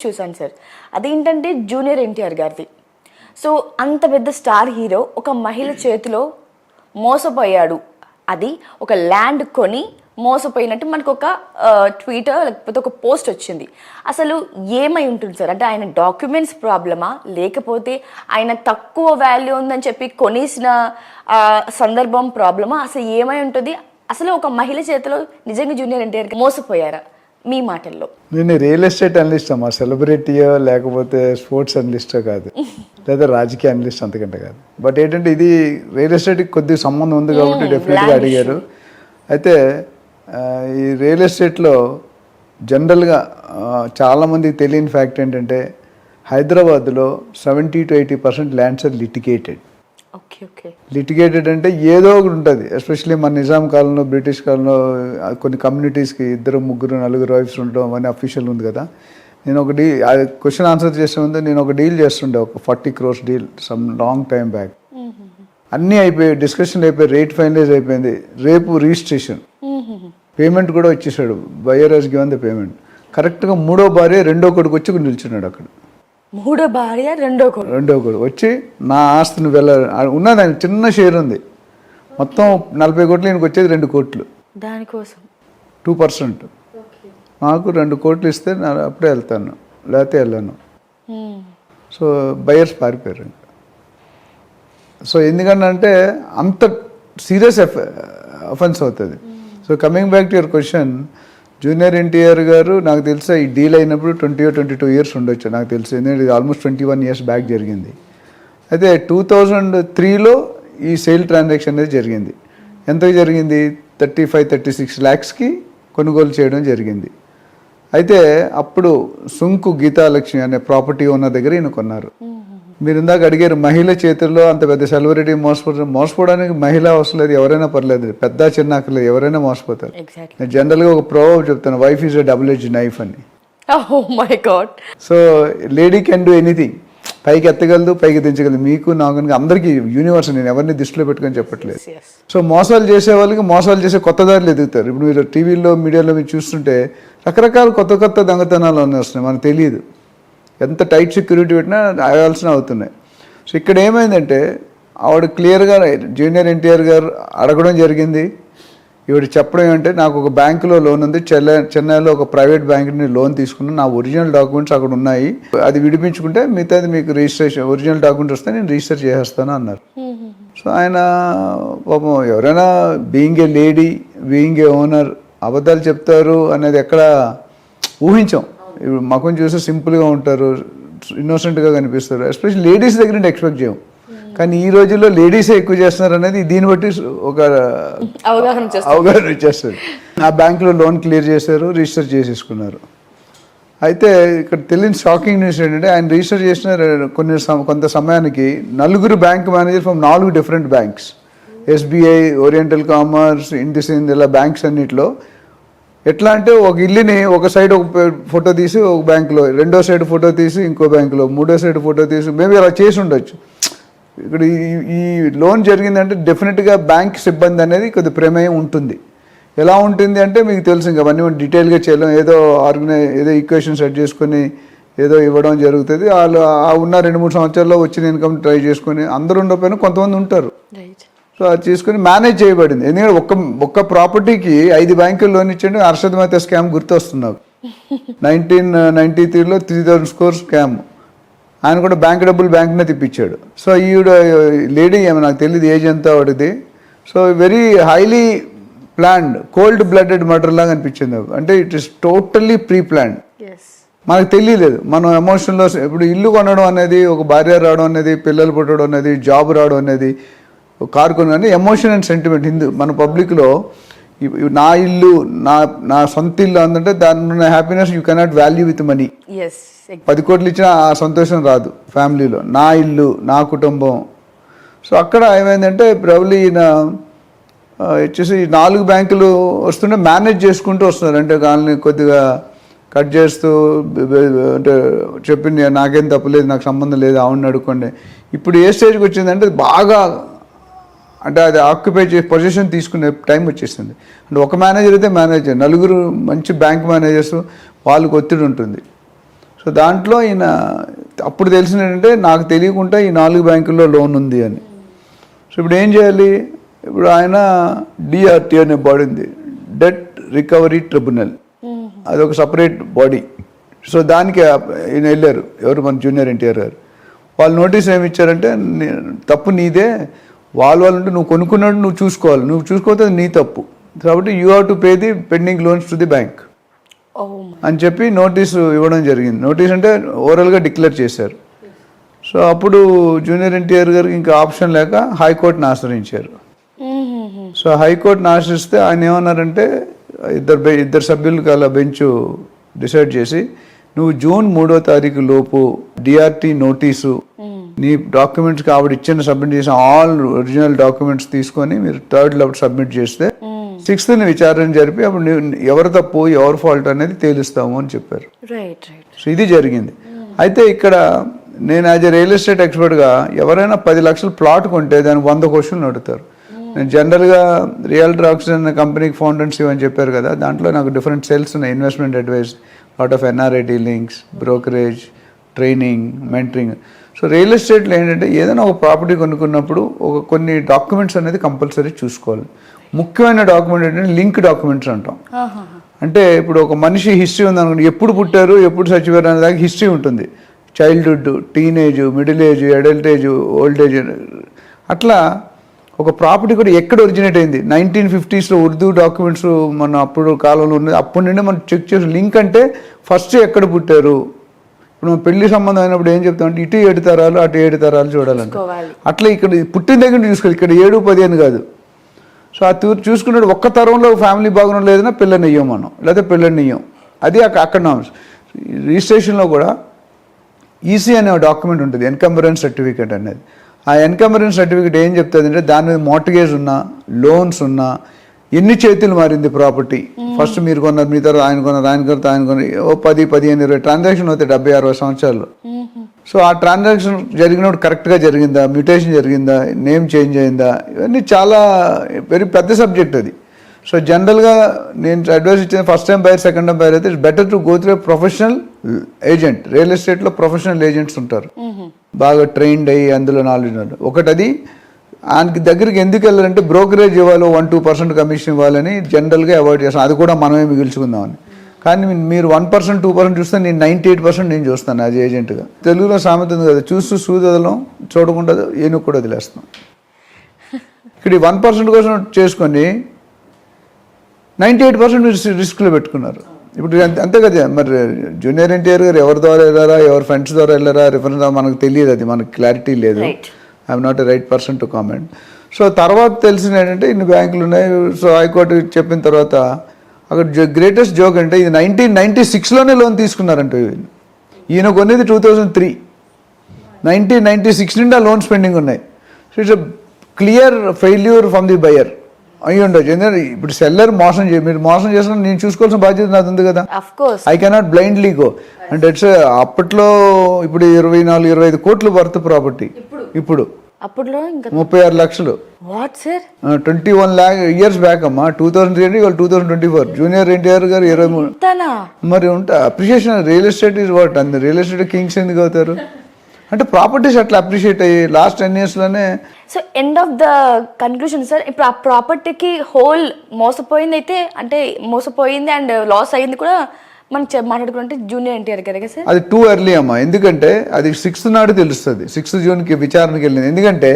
చూసాను సార్. అదేంటంటే జూనియర్ ఎన్టీఆర్ గారిది. సో అంత పెద్ద స్టార్ హీరో ఒక మహిళ చేతిలో మోసపోయాడు. అది ఒక ల్యాండ్ కొని మోసపోయినట్టు మనకు ఒక ట్వీటర్ లేకపోతే ఒక పోస్ట్ వచ్చింది. అసలు ఏమై ఉంటుంది సార్? అంటే ఆయన డాక్యుమెంట్స్ ప్రాబ్లమా, లేకపోతే ఆయన తక్కువ వాల్యూ ఉందని చెప్పి కొనేసిన సందర్భం ప్రాబ్లమా? అసలు ఏమై ఉంటుంది? అసలు ఒక మహిళ చేతిలో నిజంగా జూనియర్ ఎన్టీఆర్ మోసపోయారా మీ మాటల్లో? నేను రియల్ ఎస్టేట్ అనలిస్ట్ అమ్మా, సెలబ్రిటీయో లేకపోతే స్పోర్ట్స్ అనలిస్టో కాదు, లేదా రాజకీయ అనలిస్ట్ అంతకంటే కాదు. బట్ ఏంటంటే ఇది రియల్ ఎస్టేట్కి కొద్దిగా సంబంధం ఉంది కాబట్టి డెఫినెట్గా అడిగారు. అయితే ఈ రియల్ ఎస్టేట్లో జనరల్గా చాలామందికి తెలియని ఫ్యాక్ట్ ఏంటంటే హైదరాబాద్లో 70-80% ల్యాండ్స్ ఆర్ లిటిగేటెడ్. లిటిగేటెడ్ అంటే ఏదో ఒకటి ఉంటుంది. ఎస్పెషల్లీ మన నిజాం కాలంలో, బ్రిటిష్ కాలంలో కొన్ని కమ్యూనిటీస్కి 2-3-4 వైఫ్స్ ఉండడం అవన్నీ అఫీషియల్ ఉంది కదా. నేను ఒక క్వశ్చన్ ఆన్సర్ చేసే ముందు నేను ఒక డీల్ చేస్తుండే, ఒక 40 crores deal some long time back. అన్నీ అయిపోయాయి, డిస్కషన్ అయిపోయి, రేట్ ఫైనలైజ్ అయిపోయింది. రేపు రిజిస్ట్రేషన్, పేమెంట్ కూడా వచ్చేసాడు. Buyer has given the payment. కరెక్ట్గా మూడో భార్య రెండో కొడుకు వచ్చి నిల్చున్నాడు అక్కడ. మూడో భార్య రెండో కొడుకు వచ్చి నా ఆస్తిని ఉన్నది, ఆయన చిన్న షేర్ ఉంది, మొత్తం 40 కోట్లు, ఈయనకు వచ్చేది 2 కోట్లు. దానికోసం 2%. నాకు 2 కోట్లు ఇస్తే అప్పుడే వెళ్తాను, లేకపోతే వెళ్ళాను. సో బయర్స్ పారిపోయారు. సో ఎందుకంటే అంత సీరియస్ అఫెన్స్ అవుతుంది. So coming back to your question, junior NTR గారు నాకు తెలిసి ఈ డీల్ అయినప్పుడు 20 or 22 years ఉండొచ్చు నాకు తెలిసి, ఎందుకంటే ఇది ఆల్మోస్ట్ 21 years బ్యాక్ జరిగింది. అయితే 2003లో ఈ సేల్ ట్రాన్సాక్షన్ అనేది జరిగింది. ఎంత జరిగింది? 35-36 lakhsకి కొనుగోలు చేయడం జరిగింది. అయితే అప్పుడు సుంకు గీతాలక్ష్మి అనే ప్రాపర్టీ ఓనర్ దగ్గర ఈయన కొన్నారు. మీరు ఇందాక అడిగారు మహిళ చేతుల్లో అంత పెద్ద సెలబ్రిటీ మోసపోవడానికి మహిళ అవసరం లేదు, ఎవరైనా పర్లేదు, పెద్ద చిన్న అక్కర్లేదు, ఎవరైనా మోసపోతారు. నేను జనరల్గా ఒక ప్రోవర్బ్ చెప్తాను, wife is a double-edged knife అని. So lady can do anything. పైకి ఎత్తగలదు, పైకి దించగలదు. మీకు నాకు అందరికీ యూనివర్స్, నేను ఎవరిని దృష్టిలో పెట్టుకొని చెప్పట్లేదు. సో మోసాలు చేసే వాళ్ళకి మోసాలు చేసే కొత్త దారులు ఎదుగుతారు. ఇప్పుడు మీరు టీవీలో, మీడియాలో మీరు చూస్తుంటే రకరకాల కొత్త దొంగతనాలు వస్తున్నాయి, మనకు తెలియదు. ఎంత టైట్ సెక్యూరిటీ పెట్టినా అవ్వాల్సిన అవుతున్నాయి. సో ఇక్కడ ఏమైందంటే ఆవిడ క్లియర్గా జూనియర్ ఎన్టీఆర్ గారు అడగడం జరిగింది. ఈవిడ చెప్పడం ఏంటంటే, నాకు ఒక బ్యాంకులో లోన్ ఉంది, చెన్నైలో ఒక ప్రైవేట్ బ్యాంకుని లోన్ తీసుకున్నాను, నా ఒరిజినల్ డాక్యుమెంట్స్ అక్కడ ఉన్నాయి, అది విడిపించుకుంటే మిగతాది మీకు రిజిస్ట్రేషన్, ఒరిజినల్ డాక్యుమెంట్స్ వస్తే నేను రిజిస్టర్ చేసేస్తాను అన్నారు. సో ఆయన పాపం ఎవరైనా being a lady, being a owner అబద్ధాలు చెప్తారు అనేది ఎక్కడ ఊహించాం. ఇప్పుడు మకం చూస్తే సింపుల్గా ఉంటారు, ఇన్నోసెంట్గా కనిపిస్తారు. ఎస్పెషల్లీ లేడీస్ దగ్గర నుండి ఎక్స్పెక్ట్ చేయం, కానీ ఈ రోజుల్లో లేడీసే ఎక్కువ చేస్తున్నారు అనేది దీన్ని బట్టి ఒక అవగాహన వచ్చేస్తుంది. ఆ బ్యాంకులో లోన్ క్లియర్ చేశారు, రిజిస్టర్ చేసేసుకున్నారు. అయితే ఇక్కడ తెలియని షాకింగ్ న్యూస్ ఏంటంటే, ఆయన రిజిస్టర్ చేసిన కొంత సమయానికి 4 bank manager from 4 different banks, SBI, oriental commerce, ఇండిసిన్, ఇలా బ్యాంక్స్ అన్నింటిలో ఎట్లా అంటే ఒక ఇల్లుని ఒక సైడ్ ఒక ఫోటో తీసి ఒక బ్యాంకులో, రెండో సైడ్ ఫోటో తీసి ఇంకో బ్యాంకులో, మూడో సైడ్ ఫోటో తీసి, మేబీ అలా చేసి ఉండొచ్చు. ఇక్కడ ఈ లోన్ జరిగిందంటే డెఫినెట్గా బ్యాంక్ సిబ్బంది అనేది కొద్ది ప్రమేయం ఉంటుంది. ఎలా ఉంటుంది అంటే మీకు తెలుసు, ఇంకా అవన్నీ డీటెయిల్గా చేయలేం, ఏదో ఈక్వేషన్ సెట్ చేసుకొని ఏదో ఇవ్వడం జరుగుతుంది. వాళ్ళు ఉన్న 2-3 సంవత్సరాల్లో వచ్చిన ఇన్కమ్ ట్రై చేసుకొని, అందరూ ఉండకపోయినా కొంతమంది ఉంటారు. సో అది తీసుకొని మేనేజ్ చేయబడింది. ఎందుకంటే ఒక్క ప్రాపర్టీకి 5 బ్యాంకులు లోన్ ఇచ్చండి. హర్షద్ మెహతా స్కామ్ గుర్తొస్తున్నారు. 1993లో 3000 crores స్కామ్. ఆయన కూడా బ్యాంక్ డబ్బులు బ్యాంక్నే తిప్పించాడు. సో ఈవిడ లేడీ ఏమో నాకు తెలియదు ఏజ్ ఎంత వాడిది. So very highly planned, cold blooded murder లాగా అనిపించింది. అంటే it is totally pre planned. మనకు తెలియలేదు. మనం ఎమోషన్లో ఇప్పుడు ఇల్లు కొనడం అనేది, ఒక భార్య రావడం అనేది, పిల్లలు పుట్టడం అనేది, జాబ్ రావడం అనేది, కారు కొనడం, ఎమోషన్ అండ్ సెంటిమెంట్. మన పబ్లిక్లో నా ఇల్లు, నా సొంత ఇల్లు అందంటే దాని ఉన్న happiness you cannot value with money. 10 కోట్లు ఇచ్చినా ఆ సంతోషం రాదు ఫ్యామిలీలో. నా ఇల్లు, నా కుటుంబం. సో అక్కడ ఏమైందంటే ప్రాబ్లీ ఈయన వచ్చేసి 4 బ్యాంకులు వస్తుంటే మేనేజ్ చేసుకుంటూ వస్తున్నారు. అంటే వాళ్ళని కొద్దిగా కట్ చేస్తూ, అంటే చెప్పింది నాకేం తప్పలేదు, నాకు సంబంధం లేదు, ఆవిడని అడుక్కోండి. ఇప్పుడు ఏ స్టేజ్కి వచ్చిందంటే బాగా, అంటే అది ఆక్యుపై చేసి పొజిషన్ తీసుకునే టైం వచ్చేసింది. అంటే ఒక మేనేజర్ అయితే మేనేజర్, 4 మంచి బ్యాంక్ మేనేజర్స్, వాళ్ళకి ఒత్తిడి ఉంటుంది. సో దాంట్లో ఈయన అప్పుడు తెలిసింది ఏంటంటే నాకు తెలియకుండా ఈ 4 బ్యాంకుల్లో లోన్ ఉంది అని. సో ఇప్పుడు ఏం చేయాలి? ఇప్పుడు ఆయన డిఆర్టీ అనే బాడీ ఉంది, డెట్ రికవరీ ట్రిబ్యునల్, అదొక సపరేట్ బాడీ. సో దానికి ఈయన వెళ్ళారు, ఎవరు మన జూనియర్ ఎన్టీఆర్ గారు. వాళ్ళు నోటీస్ ఏమి ఇచ్చారంటే తప్పు నీదే, వాళ్ళు ఉంటే నువ్వు కొనుక్కున్నట్టు నువ్వు చూసుకోవాలి, నువ్వు చూసుకోకపోతే అది నీ తప్పు, కాబట్టి you have to pay the pending loans to the bank అని చెప్పి నోటీసు ఇవ్వడం జరిగింది. నోటీస్ అంటే ఓవరాల్గా డిక్లేర్ చేశారు. సో అప్పుడు జూనియర్ ఎన్టీఆర్ గారికి ఇంకా ఆప్షన్ లేక హైకోర్టుని ఆశ్రయించారు. సో హైకోర్టుని ఆశ్రయిస్తే ఆయన ఏమన్నారంటే ఇద్దరు సభ్యులు అలా బెంచ్ డిసైడ్ చేసి నువ్వు జూన్ 3వ తారీఖు లోపు డిఆర్టీ నోటీసు నీ డాక్యుమెంట్స్కి ఆవిడ ఇచ్చిన సబ్మిట్ చేసిన ఆల్ ఒరిజినల్ డాక్యుమెంట్స్ తీసుకొని మీరు 3rd సబ్మిట్ చేస్తే 6th విచారణ జరిపి అప్పుడు ఎవరు తప్పు ఎవరు ఫాల్ట్ అనేది తేలుస్తాము అని చెప్పారు. సో ఇది జరిగింది. అయితే ఇక్కడ నేను యాజ్ ఎ రియల్ ఎస్టేట్ ఎక్స్పర్ట్గా ఎవరైనా 10 లక్షల ప్లాట్ కొంటే దానికి 100 క్వశ్చన్లు అడుగుతారు. నేను జనరల్గా రియల్టర్ ఆక్సిజన్ కంపెనీకి ఫౌండర్స్ అని చెప్పారు కదా, దాంట్లో నాకు డిఫరెంట్ సెల్స్ ఉన్నాయి, investment advice, lot of NRI dealings, brokerage, training, mentoring. So real ఎస్టేట్లో ఏంటంటే ఏదైనా ఒక ప్రాపర్టీ కొనుక్కున్నప్పుడు కొన్ని డాక్యుమెంట్స్ అనేది కంపల్సరీ చూసుకోవాలి. ముఖ్యమైన డాక్యుమెంట్ ఏంటంటే లింక్ డాక్యుమెంట్స్ అంటాం. అంటే ఇప్పుడు ఒక మనిషి హిస్టరీ ఉందనుకోండి, ఎప్పుడు పుట్టారు ఎప్పుడు చచ్చిపోయారు అనే దానికి హిస్టరీ ఉంటుంది. Childhood, teenage, middle age, adult age, old age. అట్లా ఒక ప్రాపర్టీ కూడా ఎక్కడ ఒరిజినేట్ అయింది, 1950s ఉర్దూ డాక్యుమెంట్స్ మన అప్పుడు కాలంలో ఉన్నది, అప్పటి నుండి మనం చెక్ చేసి లింక్ అంటే ఫస్ట్ ఎక్కడ పుట్టారు. ఇప్పుడు మనం పెళ్లి సంబంధం అయినప్పుడు ఏం చెప్తామంటే ఇటు 7 తరాలు అటు 7 తరాలు చూడాలంటే, అట్లా ఇక్కడ పుట్టిన దగ్గర చూసుకోవాలి, ఇక్కడ 7, 10 అని కాదు. సో ఆ చూసుకున్నట్టు ఒక్క తరంలో ఫ్యామిలీ బాగుండడం లేదన్నా పిల్లని ఇయ్యం మనం, లేకపోతే పిల్లని ఇయ్యం. అది అక్కడ రిజిస్ట్రేషన్లో కూడా ఈసీ అనే డాక్యుమెంట్ ఉంటుంది, ఎన్కంబరెన్స్ సర్టిఫికేట్ అనేది. ఆ ఎన్కంబరెన్స్ సర్టిఫికేట్ ఏం చెప్తుంది అంటే దాని మీద మార్టిగేజ్ ఉన్నా, లోన్స్ ఉన్నా, ఎన్ని చేతులు మారింది ప్రాపర్టీ, ఫస్ట్ మీరు కొన్నారు, మీ తర్వాత ఆయన కొన్నారు, ఆయన కొన్నారు, ఆయన కొన్నారు, 10, 15, 20 ట్రాన్సాక్షన్ అవుతాయి 70, 60 సంవత్సరాల్లో. సో ఆ ట్రాన్సాక్షన్ జరిగినప్పుడు కరెక్ట్గా జరిగిందా, మ్యూటేషన్ జరిగిందా, నేమ్ చేంజ్ అయిందా, ఇవన్నీ చాలా వెరీ పెద్ద సబ్జెక్ట్ అది. సో జనరల్గా నేను అడ్వైస్ ఇచ్చిన first time buyer, second time buyer అయితే it's better to go through professional agent. Real ఎస్టేట్లో ప్రొఫెషనల్ ఏజెంట్స్ ఉంటారు, బాగా ట్రైన్డ్ అయ్యి అందులో నాలెడ్జ్. ఒకటి అది ఆయనకి దగ్గరికి ఎందుకు వెళ్ళాలంటే బ్రోకరేజ్ ఇవ్వాలి, 1-2% కమిషన్ ఇవ్వాలని జనరల్గా అవాయిడ్ చేస్తాను, అది కూడా మనమే మిగిల్చుకుందామని. కానీ మీరు 1%, 2% చూస్తే నేను 98% నేను చూస్తాను యాజ్ ఏజెంట్గా. తెలుగులో సామెత ఉంది కదా, చూస్తూ సూది వదలం, చూడకుండా ఏనుగు కూడా వదిలేస్తాం. ఇక్కడ 1% కోసం చేసుకొని 98% మీరు రిస్క్లో పెట్టుకున్నారు. ఇప్పుడు అంతే కదా, మరి జూనియర్ ఎన్టీఆర్ గారు ఎవరి ద్వారా వెళ్ళారా, ఎవరి ఫ్రెండ్స్ ద్వారా వెళ్ళారా, రిఫరెన్స్ మనకు తెలియదు, అది మనకు క్లారిటీ లేదు. I'm not a right person to comment. So తర్వాత తెలిసిన ఏంటంటే ఇన్ని బ్యాంకులు ఉన్నాయి. సో హైకోర్టు చెప్పిన తర్వాత అక్కడ గ్రేటెస్ట్ జోక్ అంటే ఇది 1996లోనే లోన్ తీసుకున్నారంటే ఈయన కొనేది 2003, 1996 నుండి ఆ లోన్స్ పెండింగ్ ఉన్నాయి. So it's a clear failure from the buyer అయ్యి ఉండొచ్చు. ఎందుకంటే ఇప్పుడు సెల్లర్ మోసం మీరు మోసం చేసిన నేను చూసుకోవాల్సిన బాధ్యత నాది ఉంది కదా, ఐ కెనాట్ బ్లైండ్లీ గో. అంటే ఇట్స్ అప్పట్లో ఇప్పుడు 24-25 కోట్లు వర్త్ ప్రాపర్టీ, ఇప్పుడు అప్పట్లో ఇంకా 36 లక్షలు. 21 lakh ఇయర్స్ బ్యాక్ అమ్మా, 2003 వాళ్ళు 2024. జూనియర్ ఎన్టీఆర్ గారు 23. మరి ఉంటా appreciation. Real estate is what, and real estate kings ఎందుకు అవుతారు అంటే ప్రాపర్టీస్ అట్లా అప్రిషియేట్ అయ్యి లాస్ట్ 10 yearsలోనే. So end of the conclusion sir, ఇప్పుడు ఆ ప్రాపర్టీకి హోల్ మోసపోయింది అయితే, అంటే మోసపోయింది అండ్ లాస్ అయింది కూడా మనం మాట్లాడుకుంటే జూనియర్ ఎన్టీఆర్ గారే కదా సార్. అది టూ ఎర్లీ అమ్మా, ఎందుకంటే అది 6th నాడు తెలుస్తుంది, 6th జూన్కి విచారణకి వెళ్ళింది. ఎందుకంటే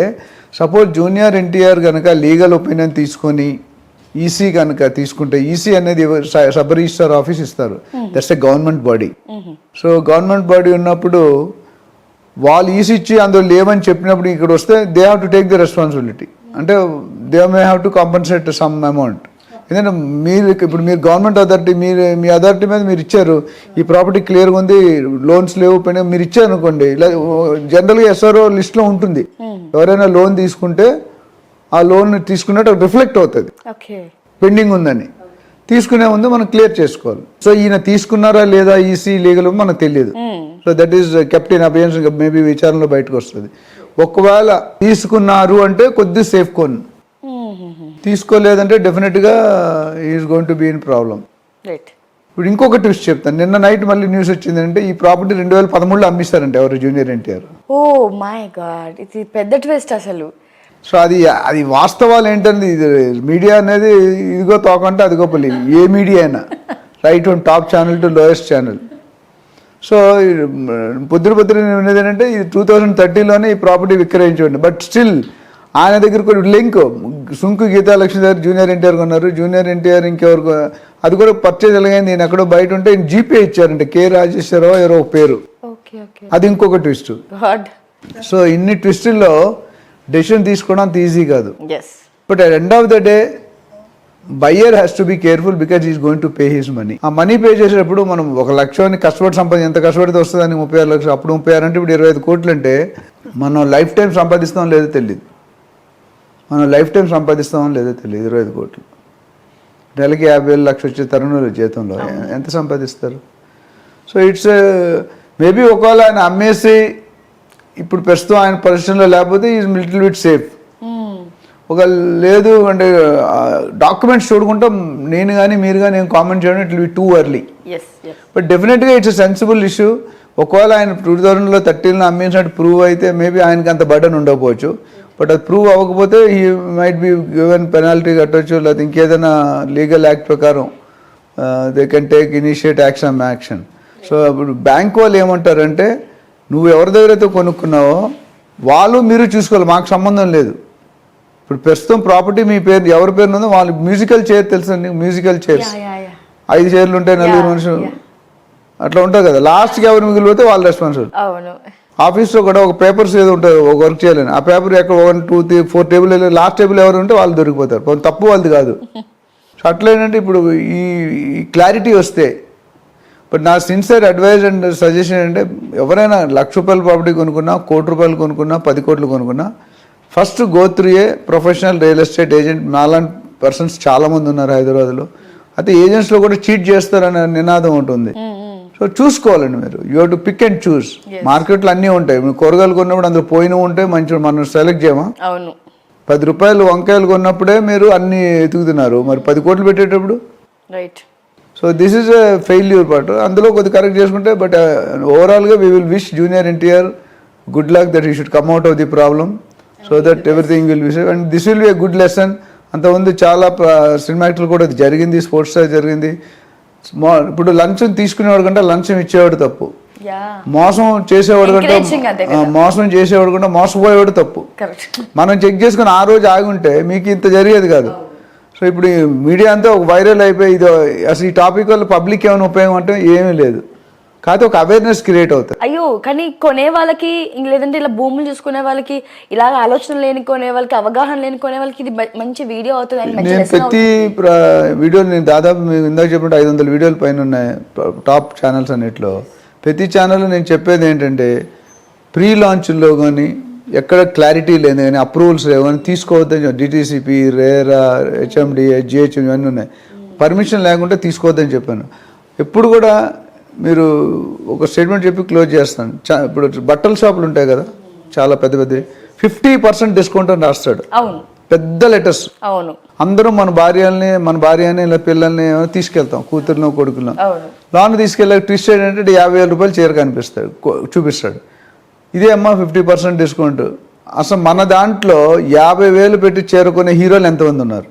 సపోజ్ జూనియర్ ఎన్టీఆర్ కనుక లీగల్ ఒపీనియన్ తీసుకొని ఈసీ కనుక తీసుకుంటే, ఈసీ అనేది సబ్ రిజిస్ట్రార్ ఆఫీస్ ఇస్తారు, that's a government body. So government body ఉన్నప్పుడు వాళ్ళు ఈసీ ఇచ్చి అందులో లేవని చెప్పినప్పుడు ఇక్కడ వస్తే they have to take the responsibility. అంటే they may have to compensate some amount. ఎందుకంటే ఇప్పుడు మీరు గవర్నమెంట్ అథారిటీ, మీ అథారిటీ మీద మీరు ఇచ్చారు, ఈ ప్రాపర్టీ క్లియర్గా ఉంది, లోన్స్ లేవు, మీరు ఇచ్చారు అనుకోండి, ఇలా జనరల్గా ఎస్ఆర్ఓ లిస్ట్లో ఉంటుంది. ఎవరైనా లోన్ తీసుకుంటే ఆ లోన్ తీసుకున్నట్టు రిఫ్లెక్ట్ అవుతుంది పెండింగ్ ఉందని. తీసుకునే ముందు మనం క్లియర్ చేసుకోవాలి. సో ఈయన తీసుకున్నారా లేదా ఈసీ లీగల్ మనకు తెలియదు. So that is kept in abeyance, maybe విచారణలో బయటకు వస్తుంది. ఒకవేళ తీసుకున్నారు అంటే కొద్ది సేఫ్ కోన్, తీసుకోలేదంటే డెఫినెట్గా is going to be in problem. ఇప్పుడు ఇంకొక ట్విస్ట్ చెప్తాను. నిన్న నైట్ మళ్ళీ న్యూస్ వచ్చిందంటే ఈ ప్రాపర్టీ 2013లో అమ్మిస్తారంట ఎవరు, junior NTR. Oh my god, ఇది పెద్ద ట్విస్ట్ అసలు. సో అది వాస్తవాలు ఏంటంటే ఇది మీడియా అనేది ఇదిగో తోకంటే అదిగో పులి, ఏ మీడియా అయినా right from top channel to lowest channel. So పొద్దున ఉన్నది ఏంటంటే ఇది 2030లోనే ఈ ప్రాపర్టీ విక్రయించండి. బట్ స్టిల్ ఆయన దగ్గర కొన్ని లింక్ సుంకు గీతాలక్ష్మి దగ్గర జూనియర్ ఎన్టీఆర్ కొన్నారు, జూనియర్ ఎన్టీఆర్ ఇంకెవరు అది కూడా పర్చేజ్ ఎలాగైంది, నేను ఎక్కడో బయట ఉంటే జీపే ఇచ్చారంటే కే రాజేశ్వరరావు ఎవరో పేరు. అది ఇంకొక ట్విస్ట్. సో ఇన్ని ట్విస్టుల్లో డెసిషన్ తీసుకోవడం అంత ఈజీ కాదు. But at end of the day buyer has to be careful because is going to pay his money. ఆ మనీ పే చేసేటప్పుడు మనం 1 లక్షని కష్టపడి ఎంత కష్టపడితే వస్తుందని 36 లక్షలు, అప్పుడు 36 అంటే ఇప్పుడు 25 కోట్లు అంటే మనం లైఫ్ టైం సంపాదిస్తాం లేదో తెలియదు. 25 కోట్లు నెలకి 50,000 లక్ష వచ్చే తరుణంలో జీతంలో ఎంత సంపాదిస్తారు? సో ఇట్స్ మేబీ ఒకవేళ ఆయన అమ్మేసి ఇప్పుడు ప్రస్తుతం ఆయన పొజిషన్లో లేకపోతే ఈజ్ లిటిల్ బిట్ సేఫ్. ఒక లేదు అంటే డాక్యుమెంట్స్ చూడకుండా నేను కానీ మీరు కానీ నేను కామెంట్ చేయడం it will be too early. But డెఫినెట్గా ఇట్స్ సెన్సిబుల్ ఇష్యూ. ఒకవేళ ఆయన 2013లో అమ్మేసినట్టు ప్రూవ్ అయితే మేబీ ఆయనకి అంత బర్డన్ ఉండకపోవచ్చు. బట్ అది ప్రూవ్ అవ్వకపోతే he might be given penalty కట్టవచ్చు, లేకపోతే ఇంకేదైనా లీగల్ యాక్ట్ ప్రకారం they can take initiate action. So ఇప్పుడు బ్యాంక్ వాళ్ళు ఏమంటారంటే నువ్వు ఎవరి దగ్గర అయితే కొనుక్కున్నావో వాళ్ళు మీరు చూసుకోవాలి, మాకు సంబంధం లేదు. ఇప్పుడు ప్రస్తుతం ప్రాపర్టీ మీ పేరు ఎవరి పేరు ఉందో వాళ్ళు మ్యూజికల్ చైర్ తెలుసండి, మ్యూజికల్ చైర్స్ 5 చైర్లు ఉంటాయి, 4 మనుషులు అట్లా ఉంటుంది కదా. లాస్ట్కి ఎవరు మిగిలిపోతే వాళ్ళు రెస్పాన్సిబుల్. ఆఫీస్లో కూడా ఒక పేపర్స్ ఏదో ఉంటుంది ఒక వర్క్ చేయాలని, ఆ పేపర్ ఎక్కడ 1, 2, 3, 4 టేబుల్ లాస్ట్ టేబుల్ ఎవరు ఉంటే వాళ్ళు దొరికిపోతారు. తప్పు వాళ్ళది కాదు. సో అట్లా ఏంటంటే ఇప్పుడు ఈ క్లారిటీ వస్తే, బట్ నా సిన్సియర్ అడ్వైజ్ అండ్ సజెషన్ ఏంటంటే ఎవరైనా ₹1,00,000 ప్రాపర్టీ కొనుక్కున్నా, ₹1,00,00,000 కొనుక్కున్నా, 10 కోట్లు కొనుక్కున్నా first go through a professional real estate agent. నాలాంటి పర్సన్స్ చాలామంది ఉన్నారు హైదరాబాద్లో. అయితే ఏజెంట్స్లో కూడా చీట్ చేస్తారనే నినాదం ఉంటుంది. సో చూసుకోవాలండి మీరు, you have to pick and choose. మార్కెట్లో అన్నీ ఉంటాయి. మీరు కూరగాయలు కొన్నప్పుడు అందులో పోయినవి ఉంటాయి, మంచి మనం సెలెక్ట్ చేయమా? ₹10 వంకాయలు కొన్నప్పుడే మీరు అన్ని ఎతుకుతున్నారు, మరి 10 కోట్లు పెట్టేటప్పుడు right. So this is a failure part. అందులో కొద్దిగా కరెక్ట్ చేసుకుంటే, బట్ ఓవరాల్గా we will wish junior NTR good luck that he should come out of the problem so that everything will be safe and this will be a good lesson. అంతకుముందు చాలా cinema యాక్టర్లు కూడా జరిగింది, sports జరిగింది. ఇప్పుడు లంచం తీసుకునేవాడు కంటే లంచం ఇచ్చేవాడు తప్పు, మోసం చేసేవాడు కంటే మోసపోయేవాడు తప్పు. మనం చెక్ చేసుకుని ఆ రోజు ఆగి ఉంటే మీకు ఇంత జరిగేది కాదు. సో ఇప్పుడు మీడియా అంతా ఒక వైరల్ అయిపోయి ఇది అసలు ఈ టాపిక్ వల్ల పబ్లిక్ ఏమైనా ఉపయోగం అంటే ఏమీ లేదు, కాకపోతే ఒక అవేర్నెస్ క్రియేట్ అవుతుంది. అయ్యో కానీ కొనే వాళ్ళకి లేదంటే ఇలా భూములు చూసుకునే వాళ్ళకి, ఇలా ఆలోచన లేని కొనే వాళ్ళకి, అవగాహన లేని కొనే వాళ్ళకి ఇది మంచి వీడియో అవుతుంది. నేను ప్రతి వీడియోలు నేను దాదాపు మీకు ఇందాక చెప్పినట్టు 500 వీడియోల పైన ఉన్నాయి టాప్ ఛానల్స్ అన్నిట్లో. ప్రతి ఛానల్ నేను చెప్పేది ఏంటంటే ప్రీ లాంచ్లో కానీ ఎక్కడ క్లారిటీ లేదు కానీ అప్రూవల్స్ లేవు కానీ తీసుకోవద్దని, డిటీసీపీ, రేరా, హెచ్ఎండి, జిహెచ్ఎం ఇవన్నీ ఉన్నాయి, పర్మిషన్ లేకుంటే తీసుకోవద్దని చెప్పాను. ఎప్పుడు కూడా మీరు ఒక స్టేట్మెంట్ చెప్పి క్లోజ్ చేస్తాను. ఇప్పుడు బట్టల షాపులు ఉంటాయి కదా చాలా పెద్ద 50% డిస్కౌంట్ అని రాస్తాడు, పెద్ద లెటర్స్. అందరూ మన భార్యని ఇలా పిల్లల్ని తీసుకెళ్తాం, కూతురునో కొడుకులను లోన్ తీసుకెళ్ళి ట్విస్ట్ ఏంటంటే ₹50,000 చీర కనిపిస్తాడు, చూపిస్తాడు. ఇదే అమ్మా 50% డిస్కౌంట్. అసలు మన దాంట్లో 50,000 పెట్టి చీర కొనే హీరోలు ఎంతమంది ఉన్నారు?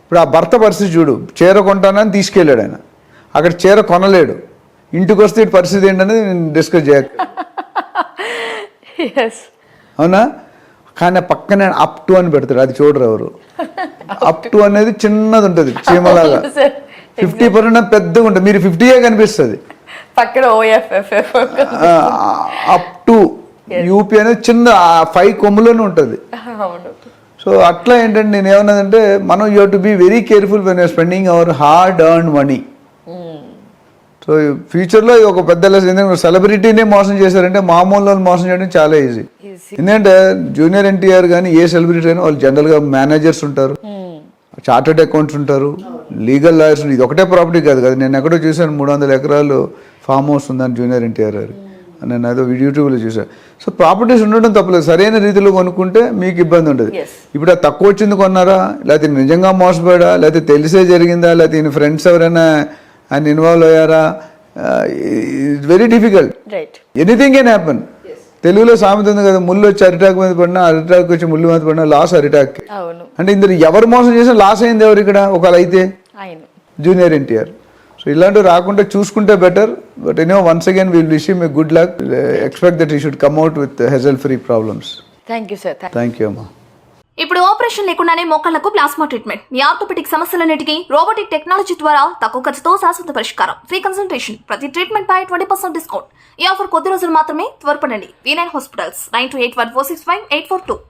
ఇప్పుడు ఆ భర్త పరిస్థితి చూడు, చీర కొంటానని తీసుకెళ్ళాడు ఆయన, అక్కడ చీర కొనలేడు, ఇంటికి వస్తే ఇటు పరిస్థితి ఏంటనేది నేను డిస్కస్ చేయక అవునా. కానీ పక్కనే అప్ టు అని పెడతాడు, అది చూడరు ఎవరు. అప్ టు అనేది చిన్నది ఉంటుంది చీమలాగా, 50% పెద్దగా ఉంటుంది, మీరు 50 కనిపిస్తుంది పక్కన. అప్ టు యూపీ అనేది చిన్న 5 కొమ్ములోనే ఉంటుంది. సో అట్లా ఏంటంటే నేను ఏమన్నదంటే మనం you have to be very careful when your spending our hard earn money. So ఫ్యూచర్లో ఒక పెద్ద లెసన్, ఎందుకంటే సెలబ్రిటీనే మోసం చేశారంటే మామూలు మోసం చేయడం చాలా ఈజీ. ఎందుకంటే జూనియర్ ఎన్టీఆర్ కానీ ఏ సెలబ్రిటీ అయినా వాళ్ళు జనరల్గా మేనేజర్స్ ఉంటారు, చార్టర్డ్ అకౌంట్స్ ఉంటారు, లీగల్ లాయర్స్. ఇది ఒకటే ప్రాపర్టీ కాదు కదా, నేను ఎక్కడో చూసాను 300 ఎకరాలు ఫామ్ హౌస్ ఉందని జూనియర్ ఎన్టీఆర్ గారు, నేను ఏదో యూట్యూబ్లో చూసాను. సో ప్రాపర్టీస్ ఉండడం తప్పలేదు, సరైన రీతిలో కొనుక్కుంటే మీకు ఇబ్బంది ఉండదు. ఇప్పుడు అది తక్కువ వచ్చింది కొన్నారా, లేకపోతే నిజంగా మోసపోయాడా, లేకపోతే తెలిసే జరిగిందా, లేకపోతే ఈయన ఫ్రెండ్స్ ఎవరైనా ఆయన ఇన్వాల్వ్ అయ్యారా, it's very difficult. Right. Anything can happen. తెలుగులో సామెత ఉంది కదా, ముళ్ళు వచ్చి అరిటాకు మీద పడినా, అరిటాకు వచ్చి ముళ్ళు మీద పడినా లాస్ అరిటాక్. అవును. అంటే ఇందులో ఎవరు మోసం చేసినా లాస్ అయింది ఎవరు ఇక్కడ? ఒకవేళ అయితే ఆయన జూనియర్ ఎన్టీఆర్. సో ఇలాంటివి రాకుండా చూసుకుంటే better. But once again will wish him a good luck. Expect that he should come out with hazel free problems. Thank you sir. Thank you అమ్మా. ఇప్పుడు ఆపరేషన్ లేకుండానే మోకాళ్లకు ప్లాస్మా ట్రీట్మెంట్. మీ ఆర్థోపెటిక్ సమస్యలన్నిటికీ robotic technology ద్వారా తక్కువ ఖర్చుతో శాశ్వత పరిష్కారం. Free consultation. ప్రతి ట్రీట్మెంట్ పై 20% డిస్కౌంట్. ఈ ఆఫర్ కొద్ది రోజులు మాత్రమే. త్వరపడండి. V9 hospitals 9281465842.